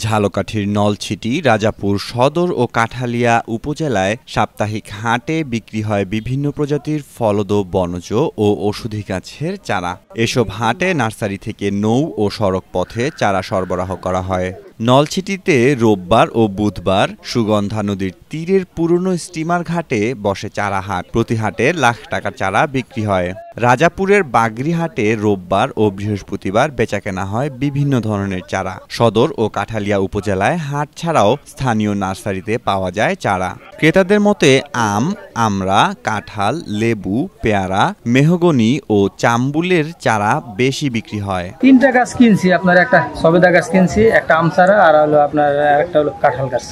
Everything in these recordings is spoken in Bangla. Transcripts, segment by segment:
ঝালকাঠির নলছিটি, রাজাপুর সদর ও কাঠালিয়া উপজেলায় সাপ্তাহিক হাটে বিক্রি হয় বিভিন্ন প্রজাতির ফলদ, বনজ ও ঔষধি গাছের চারা। এসব হাটে নার্সারি থেকে নৌ ও সড়ক পথে চারা সরবরাহ করা হয়। নলছিটিতে রোববার ও বুধবার সুগন্ধা নদীর তীরের পুরনো স্টিমার ঘাটে বসে চারা হাট। প্রতি হাটে লাখ টাকার চারা বিক্রি হয়। রাজাপুরের বাগরিহাটে রোববার ও বৃহস্পতিবার বেচাকেনা হয় বিভিন্ন ধরনের চারা। সদর ও কাঠালিয়া উপজেলায় হাট ছাড়াও স্থানীয় নার্সারিতে পাওয়া যায় চারা। ক্রেতাদের মতে আম, আমড়া, কাঁঠাল, লেবু, পেয়ারা, মেহগনি ও চাম্বুলের চারা বেশি বিক্রি হয়। 3টা গাছ কিনছি, আপনার একটা সবেদা গাছ কিনছি, একটা আম চারা, আর হলো আপনার একটা হলো কাঁঠাল গাছ।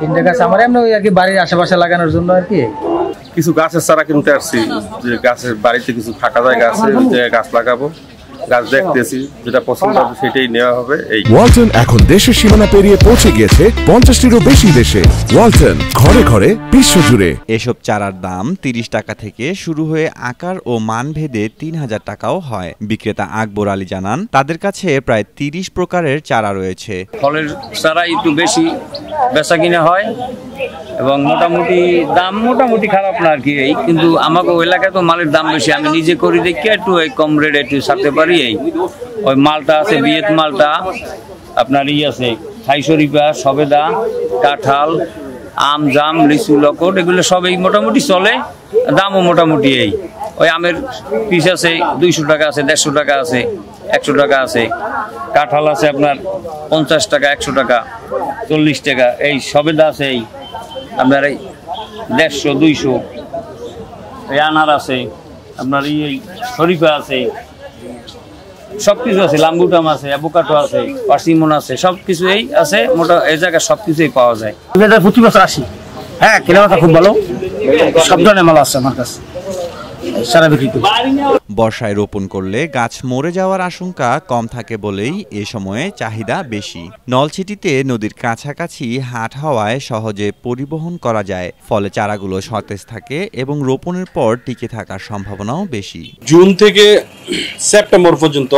3টা গাছ আমার এমনি ওই আর কি বাড়ির আশেপাশে লাগানোর জন্য আর কি। কিছু গাছের চারা কিনতে আসছি, যে গাছের বাড়িতে কিছু ফাঁকা জায়গা আছে, ওই জায়গায় গাছ লাগাবো। গাছ দেখতেছি, যেটা পছন্দ হবে সেটাই নেওয়া হবে। ওয়ালটন এখন দেশের সীমানা পেরিয়ে পৌঁছে গিয়েছে 50টিরও বেশি দেশে। ওয়ালটন, ঘরে ঘরে বিশ্বজুড়ে। এসব চারার দাম 30 টাকা থেকে শুরু হয়ে আকার ও মান ভেদে 3000 টাকাও হয়। বিক্রেতা আকবর আলী জানান, তাদের কাছে প্রায় 30 প্রকারের চারা রয়েছে। ফলের চারা একটু বেশি বেচা কিনা হয় এবং মোটামুটি দাম মোটামুটি খারাপ না আর কি। কিন্তু আমাকে ওই এলাকায় তো মালের দাম বেশি, আমি নিজে করি দেখি একটু ওই কম রেট একটু ছাড়তে পারি। ওই মালটা আছে, বিয়েত মালটা আপনার আছে, থাই শরীফা, সবেদা, কাঁঠাল, আম, জাম, লিচু, লকট, এগুলো সবই মোটামুটি চলে। দামও মোটামুটি ওই আমের পিস আছে 200 টাকা আছে, 150 টাকা আছে, 100 টাকা আছে। কাঁঠাল আছে আপনার 50 টাকা, 100 টাকা, 40 টাকা। এই সবেদা আছে আপনার 150, 200। এই আনার আছে আপনার, এই শরীফা আছে, সবকিছু আছে, লাম্বুটাম আছে, অ্যাভোকাডো আছে, পার্সিমন আছে, সবকিছু আছে। মোটা এই জায়গায় সবকিছুই পাওয়া যায়। প্রতি বছর আসি। হ্যাঁ, কেনাবেচা খুব ভালো, সব ধরনের মাল আছে আমার কাছে। বর্ষায় রোপণ করলে গাছ মরে যাওয়ার আশঙ্কা কম থাকে বলেই এ সময়ে চাহিদা বেশি। নলছিটিতে নদীর কাছাকাছি হাট হওয়ায় সহজে পরিবহন করা যায়, ফলে চারাগুলো সতেজ থাকে এবং রোপণের পর টিকে থাকার সম্ভাবনাও বেশি। জুন থেকে সেপ্টেম্বর পর্যন্ত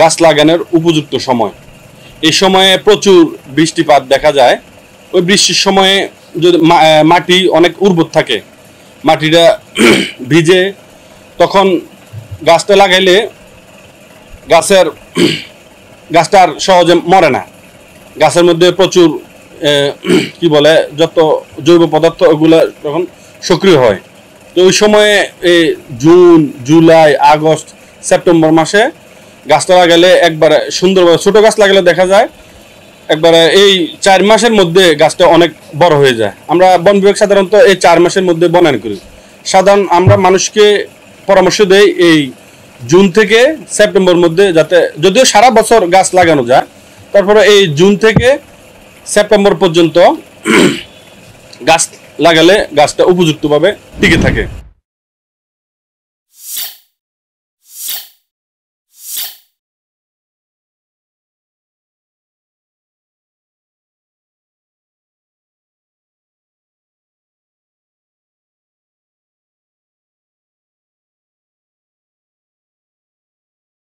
গাছ লাগানোর উপযুক্ত সময়। এই সময়ে প্রচুর বৃষ্টিপাত দেখা যায়। ওই বৃষ্টির সময়ে যদি মাটি অনেক উর্বর থাকে, মাটিটা ভিজে, তখন গাছটা লাগাইলে গাছটা আর সহজে মরে না। গাছের মধ্যে প্রচুর কি বলে যত জৈব পদার্থ ওগুলো তখন সক্রিয় হয়। তো ওই সময়ে জুন, জুলাই, আগস্ট, সেপ্টেম্বর মাসে গাছটা লাগালে একবারে সুন্দরভাবে, ছোট গাছ লাগালে দেখা যায় একবারে এই 4 মাসের মধ্যে গাছটা অনেক বড় হয়ে যায়। আমরা বন বিভাগ সাধারণত এই 4 মাসের মধ্যে বনায়ন করি। আমরা মানুষকে পরামর্শ দেই এই জুন থেকে সেপ্টেম্বর মধ্যে, যাতে যদিও সারা বছর গাছ লাগানো যায়, তারপরে এই জুন থেকে সেপ্টেম্বর পর্যন্ত গাছ লাগালে গাছটা উপযুক্তভাবে টিকে থাকে।